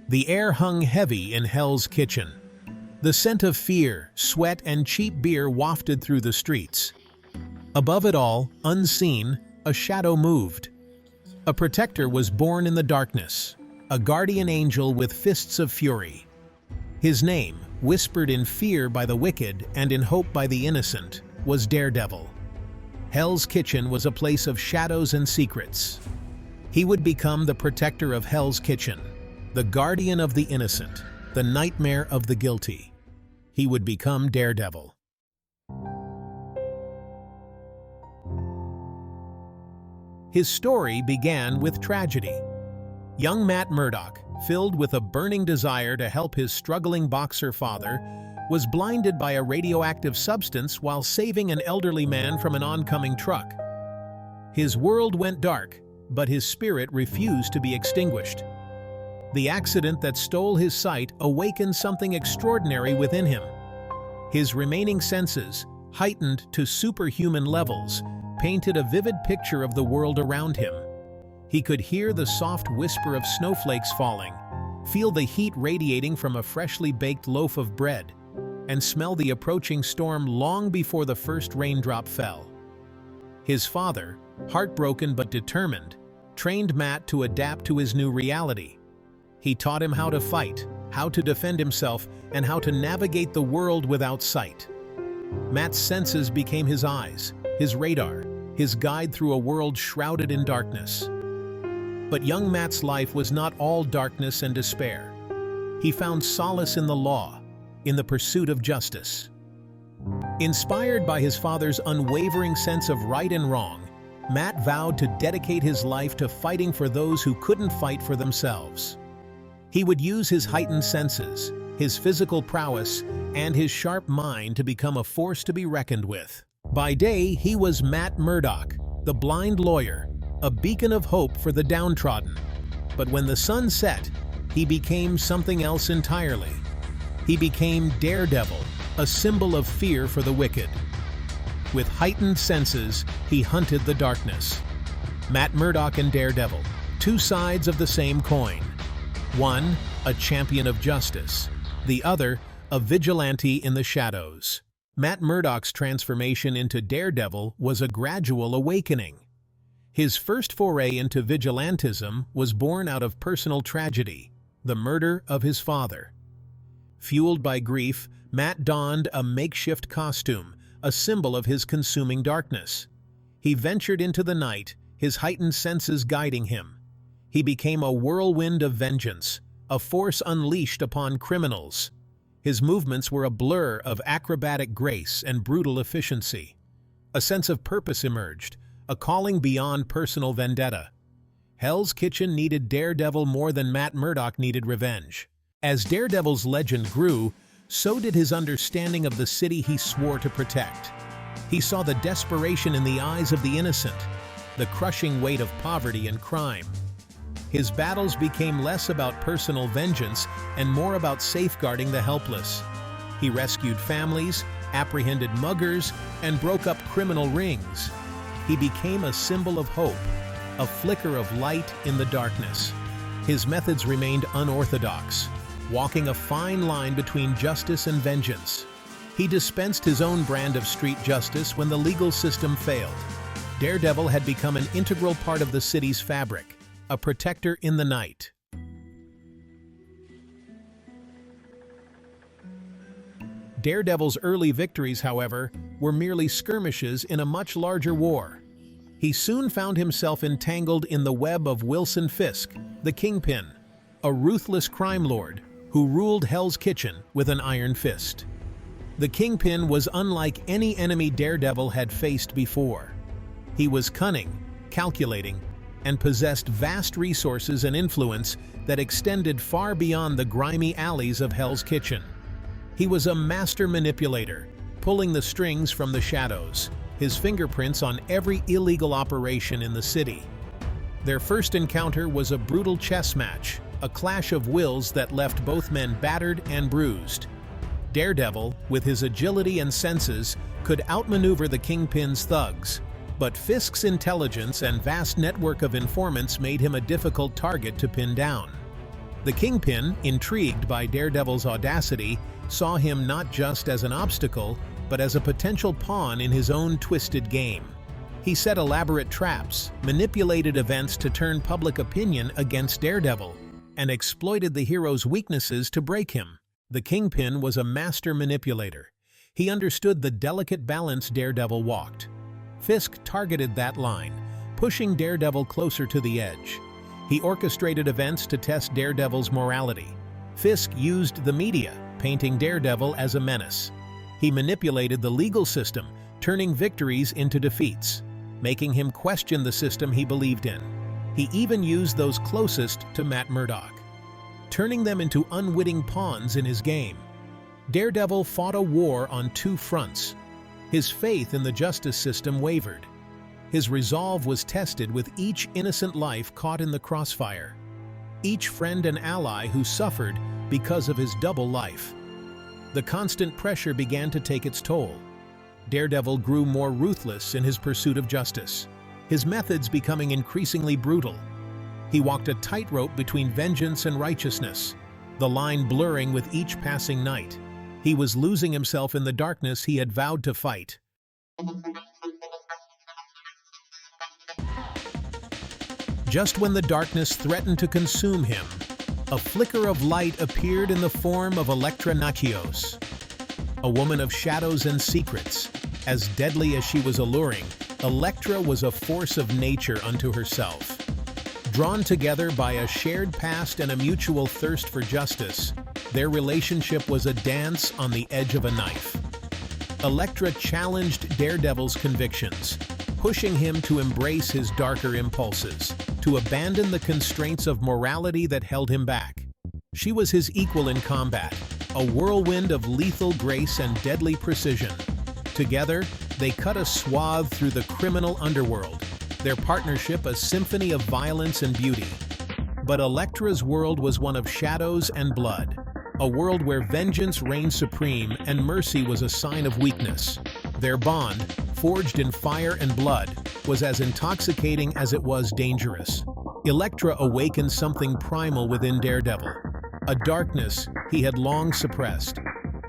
The air hung heavy in Hell's Kitchen. The scent of fear, sweat, and cheap beer wafted through the streets. Above it all, unseen, a shadow moved. A protector was born in the darkness, a guardian angel with fists of fury. His name, whispered in fear by the wicked and in hope by the innocent, was Daredevil. Hell's Kitchen was a place of shadows and secrets. He would become the protector of Hell's Kitchen, the guardian of the innocent, the nightmare of the guilty. He would become Daredevil. His story began with tragedy. Young Matt Murdock, filled with a burning desire to help his struggling boxer father, was blinded by a radioactive substance while saving an elderly man from an oncoming truck. His world went dark, but his spirit refused to be extinguished. The accident that stole his sight awakened something extraordinary within him. His remaining senses, heightened to superhuman levels, painted a vivid picture of the world around him. He could hear the soft whisper of snowflakes falling, feel the heat radiating from a freshly baked loaf of bread, and smell the approaching storm long before the first raindrop fell. His father, heartbroken but determined, trained Matt to adapt to his new reality. He taught him how to fight, how to defend himself, and how to navigate the world without sight. Matt's senses became his eyes, his radar, his guide through a world shrouded in darkness. But young Matt's life was not all darkness and despair. He found solace in the law, in the pursuit of justice. Inspired by his father's unwavering sense of right and wrong, Matt vowed to dedicate his life to fighting for those who couldn't fight for themselves. He would use his heightened senses, his physical prowess, and his sharp mind to become a force to be reckoned with. By day, he was Matt Murdock, the blind lawyer, a beacon of hope for the downtrodden. But when the sun set, he became something else entirely. He became Daredevil, a symbol of fear for the wicked. With heightened senses, he hunted the darkness. Matt Murdock and Daredevil, two sides of the same coin. One, a champion of justice. The other, a vigilante in the shadows. Matt Murdock's transformation into Daredevil was a gradual awakening. His first foray into vigilantism was born out of personal tragedy, the murder of his father. Fueled by grief, Matt donned a makeshift costume, a symbol of his consuming darkness. He ventured into the night, his heightened senses guiding him. He became a whirlwind of vengeance, a force unleashed upon criminals. His movements were a blur of acrobatic grace and brutal efficiency. A sense of purpose emerged, a calling beyond personal vendetta. Hell's Kitchen needed Daredevil more than Matt Murdock needed revenge. As Daredevil's legend grew, so did his understanding of the city he swore to protect. He saw the desperation in the eyes of the innocent, the crushing weight of poverty and crime. His battles became less about personal vengeance and more about safeguarding the helpless. He rescued families, apprehended muggers, and broke up criminal rings. He became a symbol of hope, a flicker of light in the darkness. His methods remained unorthodox, walking a fine line between justice and vengeance. He dispensed his own brand of street justice when the legal system failed. Daredevil had become an integral part of the city's fabric, a protector in the night. Daredevil's early victories, however, were merely skirmishes in a much larger war. He soon found himself entangled in the web of Wilson Fisk, the Kingpin, a ruthless crime lord who ruled Hell's Kitchen with an iron fist. The Kingpin was unlike any enemy Daredevil had faced before. He was cunning, calculating, and possessed vast resources and influence that extended far beyond the grimy alleys of Hell's Kitchen. He was a master manipulator, pulling the strings from the shadows, his fingerprints on every illegal operation in the city. Their first encounter was a brutal chess match, a clash of wills that left both men battered and bruised. Daredevil, with his agility and senses, could outmaneuver the Kingpin's thugs, but Fisk's intelligence and vast network of informants made him a difficult target to pin down. The Kingpin, intrigued by Daredevil's audacity, saw him not just as an obstacle, but as a potential pawn in his own twisted game. He set elaborate traps, manipulated events to turn public opinion against Daredevil, and exploited the hero's weaknesses to break him. The Kingpin was a master manipulator. He understood the delicate balance Daredevil walked. Fisk targeted that line, pushing Daredevil closer to the edge. He orchestrated events to test Daredevil's morality. Fisk used the media, painting Daredevil as a menace. He manipulated the legal system, turning victories into defeats, making him question the system he believed in. He even used those closest to Matt Murdock, turning them into unwitting pawns in his game. Daredevil fought a war on two fronts. His faith in the justice system wavered. His resolve was tested with each innocent life caught in the crossfire, each friend and ally who suffered because of his double life. The constant pressure began to take its toll. Daredevil grew more ruthless in his pursuit of justice, his methods becoming increasingly brutal. He walked a tightrope between vengeance and righteousness, the line blurring with each passing night. He was losing himself in the darkness he had vowed to fight. Just when the darkness threatened to consume him, a flicker of light appeared in the form of Elektra Natchios, a woman of shadows and secrets. As deadly as she was alluring, Elektra was a force of nature unto herself. Drawn together by a shared past and a mutual thirst for justice, their relationship was a dance on the edge of a knife. Elektra challenged Daredevil's convictions, pushing him to embrace his darker impulses, to abandon the constraints of morality that held him back. She was his equal in combat, a whirlwind of lethal grace and deadly precision. Together, they cut a swath through the criminal underworld, their partnership a symphony of violence and beauty. But Elektra's world was one of shadows and blood, a world where vengeance reigned supreme and mercy was a sign of weakness. Their bond, forged in fire and blood, was as intoxicating as it was dangerous. Elektra awakened something primal within Daredevil, a darkness he had long suppressed.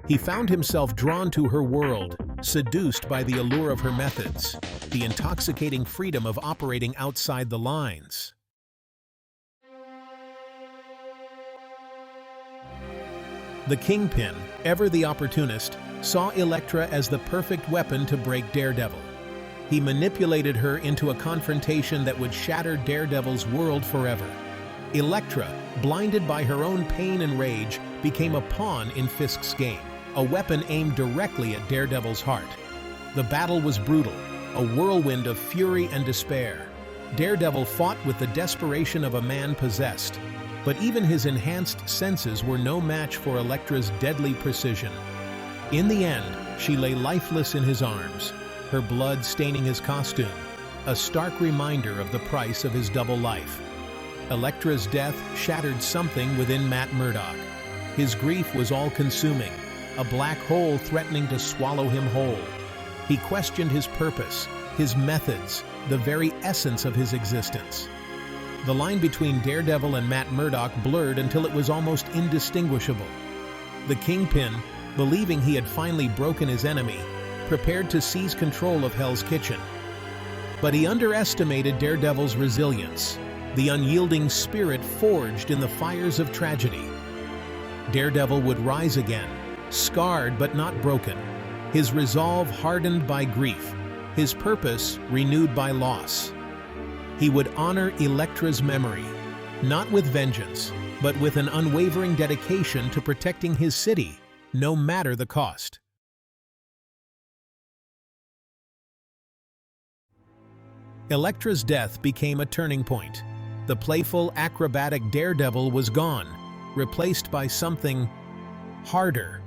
He found himself drawn to her world, seduced by the allure of her methods, the intoxicating freedom of operating outside the lines. The Kingpin, ever the opportunist, saw Elektra as the perfect weapon to break Daredevil. He manipulated her into a confrontation that would shatter Daredevil's world forever. Elektra, blinded by her own pain and rage, became a pawn in Fisk's game, a weapon aimed directly at Daredevil's heart. The battle was brutal, a whirlwind of fury and despair. Daredevil fought with the desperation of a man possessed, but even his enhanced senses were no match for Elektra's deadly precision. In the end, she lay lifeless in his arms, her blood staining his costume, a stark reminder of the price of his double life. Elektra's death shattered something within Matt Murdock. His grief was all-consuming, a black hole threatening to swallow him whole. He questioned his purpose, his methods, the very essence of his existence. The line between Daredevil and Matt Murdock blurred until it was almost indistinguishable. The Kingpin, believing he had finally broken his enemy, prepared to seize control of Hell's Kitchen. But he underestimated Daredevil's resilience, the unyielding spirit forged in the fires of tragedy. Daredevil would rise again, scarred but not broken, his resolve hardened by grief, his purpose renewed by loss. He would honor Elektra's memory, not with vengeance, but with an unwavering dedication to protecting his city, no matter the cost. Elektra's death became a turning point. The playful, acrobatic Daredevil was gone, replaced by something harder.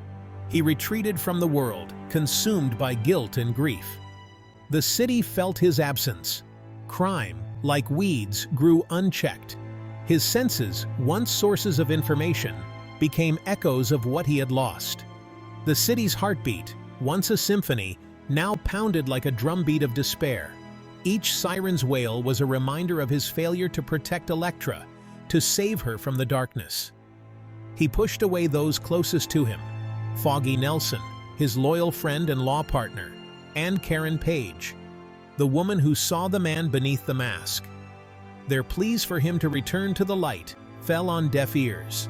He retreated from the world, consumed by guilt and grief. The city felt his absence. Crime, like weeds, grew unchecked. His senses, once sources of information, became echoes of what he had lost. The city's heartbeat, once a symphony, now pounded like a drumbeat of despair. Each siren's wail was a reminder of his failure to protect Elektra, to save her from the darkness. He pushed away those closest to him, Foggy Nelson, his loyal friend and law partner, and Karen Page, the woman who saw the man beneath the mask. Their pleas for him to return to the light fell on deaf ears.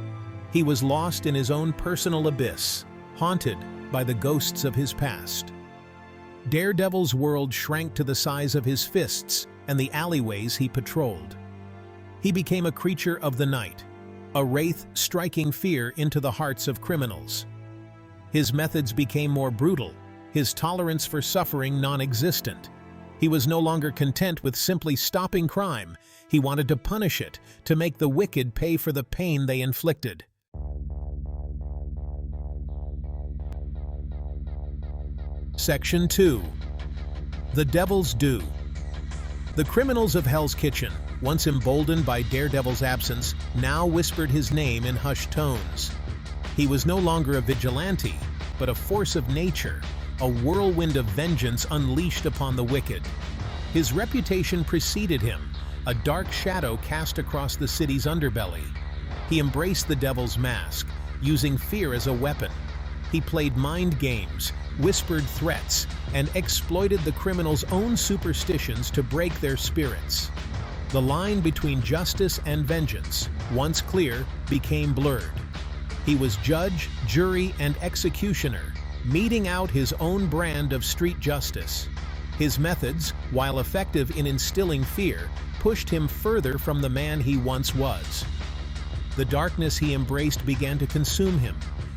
He was lost in his own personal abyss, haunted by the ghosts of his past. Daredevil's world shrank to the size of his fists and the alleyways he patrolled. He became a creature of the night, a wraith striking fear into the hearts of criminals. His methods became more brutal, his tolerance for suffering non-existent. He was no longer content with simply stopping crime. He wanted to punish it, to make the wicked pay for the pain they inflicted. Section 2. The Devil's Due. The criminals of Hell's Kitchen, once emboldened by Daredevil's absence, now whispered his name in hushed tones. He was no longer a vigilante, but a force of nature, a whirlwind of vengeance unleashed upon the wicked. His reputation preceded him, a dark shadow cast across the city's underbelly. He embraced the devil's mask, using fear as a weapon. He played mind games, whispered threats, and exploited the criminals' own superstitions to break their spirits. The line between justice and vengeance, once clear, became blurred. He was judge, jury, and executioner, meting out his own brand of street justice. His methods, while effective in instilling fear, pushed him further from the man he once was. The darkness he embraced began to consume him,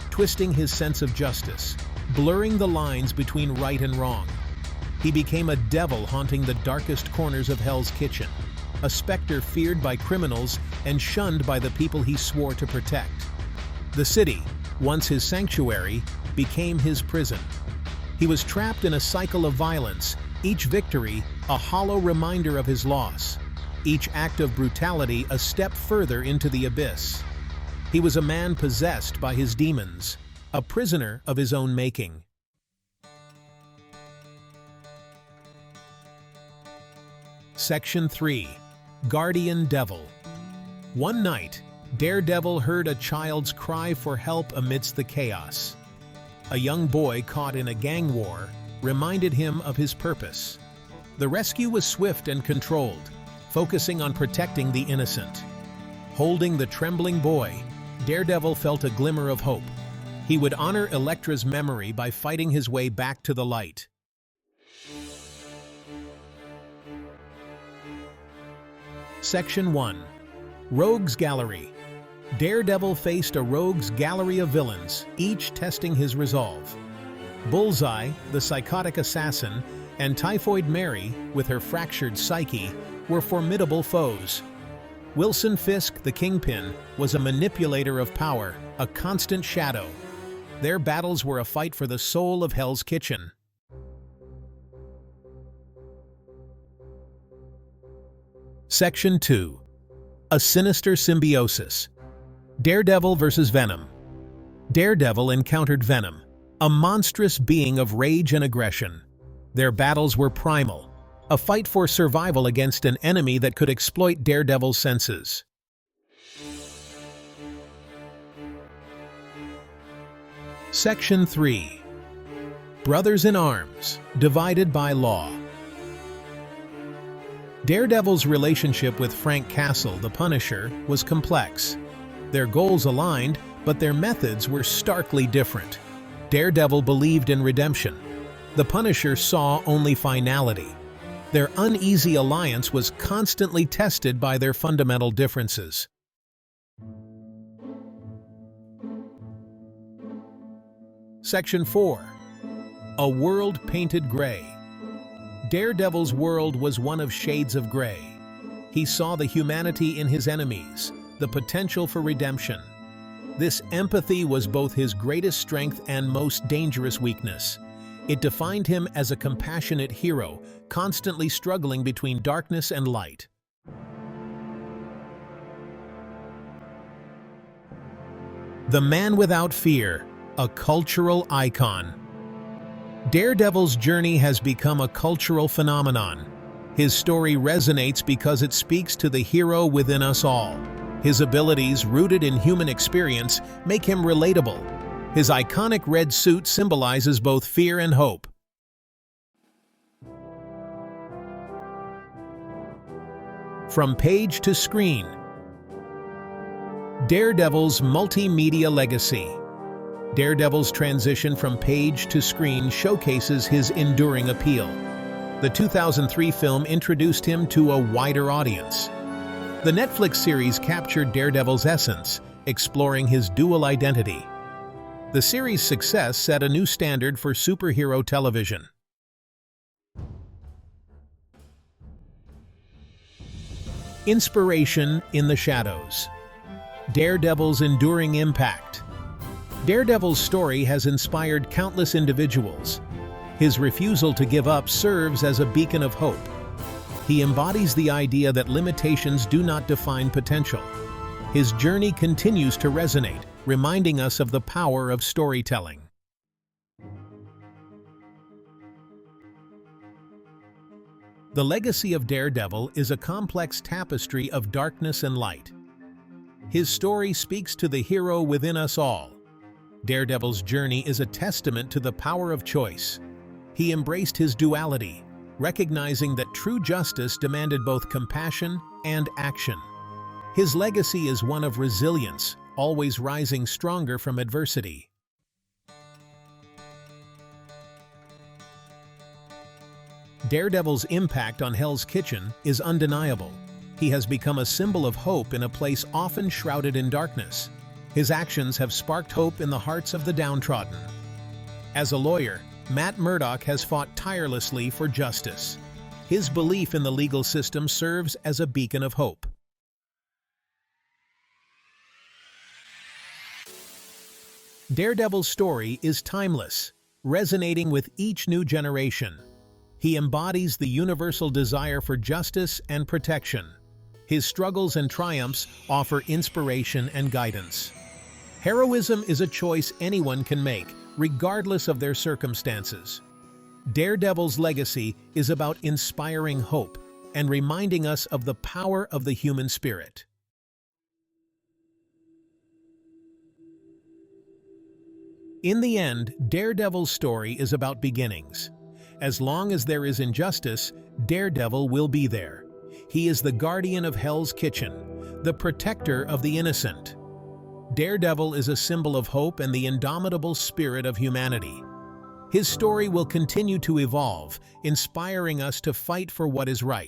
twisting his sense of justice, blurring the lines between right and wrong. He became a devil haunting the darkest corners of Hell's Kitchen, a specter feared by criminals and shunned by the people he swore to protect. The city, once his sanctuary, became his prison. He was trapped in a cycle of violence, each victory a hollow reminder of his loss, each act of brutality a step further into the abyss. He was a man possessed by his demons, a prisoner of his own making. Section 3. Guardian Devil. One night, Daredevil heard a child's cry for help amidst the chaos. A young boy caught in a gang war reminded him of his purpose. The rescue was swift and controlled, focusing on protecting the innocent. Holding the trembling boy, Daredevil felt a glimmer of hope. He would honor Elektra's memory by fighting his way back to the light. Section 1. Rogues Gallery. Daredevil faced a rogues gallery of villains, each testing his resolve. Bullseye, the psychotic assassin, and Typhoid Mary, with her fractured psyche, were formidable foes. Wilson Fisk, the Kingpin, was a manipulator of power, a constant shadow. Their battles were a fight for the soul of Hell's Kitchen. Section 2. A Sinister Symbiosis. Daredevil versus Venom. Daredevil encountered Venom, a monstrous being of rage and aggression. Their battles were primal, a fight for survival against an enemy that could exploit Daredevil's senses. Section 3. Brothers in Arms, Divided by Law. Daredevil's relationship with Frank Castle, the Punisher, was complex. Their goals aligned, but their methods were starkly different. Daredevil believed in redemption. The Punisher saw only finality. Their uneasy alliance was constantly tested by their fundamental differences. Section 4. A World Painted Gray. Daredevil's world was one of shades of gray. He saw the humanity in his enemies, the potential for redemption. This empathy was both his greatest strength and most dangerous weakness. It defined him as a compassionate hero, constantly struggling between darkness and light. The Man Without Fear, a cultural icon. Daredevil's journey has become a cultural phenomenon. His story resonates because it speaks to the hero within us all, His abilities, rooted in human experience, make him relatable. His iconic red suit symbolizes both fear and hope. From page to screen. Daredevil's multimedia legacy. Daredevil's transition from page to screen showcases his enduring appeal. The 2003 film introduced him to a wider audience. The Netflix series captured Daredevil's essence, exploring his dual identity. The series' success set a new standard for superhero television. Inspiration in the shadows. Daredevil's enduring impact. Daredevil's story has inspired countless individuals. His refusal to give up serves as a beacon of hope. He embodies the idea that limitations do not define potential. His journey continues to resonate, reminding us of the power of storytelling. The legacy of Daredevil is a complex tapestry of darkness and light. His story speaks to the hero within us all. Daredevil's journey is a testament to the power of choice. He embraced his duality, recognizing that true justice demanded both compassion and action. His legacy is one of resilience, always rising stronger from adversity. Daredevil's impact on Hell's Kitchen is undeniable. He has become a symbol of hope in a place often shrouded in darkness. His actions have sparked hope in the hearts of the downtrodden. As a lawyer, Matt Murdock has fought tirelessly for justice. His belief in the legal system serves as a beacon of hope. Daredevil's story is timeless, resonating with each new generation. He embodies the universal desire for justice and protection. His struggles and triumphs offer inspiration and guidance. Heroism is a choice anyone can make, regardless of their circumstances. Daredevil's legacy is about inspiring hope and reminding us of the power of the human spirit. In the end, Daredevil's story is about beginnings. As long as there is injustice, Daredevil will be there. He is the guardian of Hell's Kitchen, the protector of the innocent. Daredevil is a symbol of hope and the indomitable spirit of humanity. His story will continue to evolve, inspiring us to fight for what is right.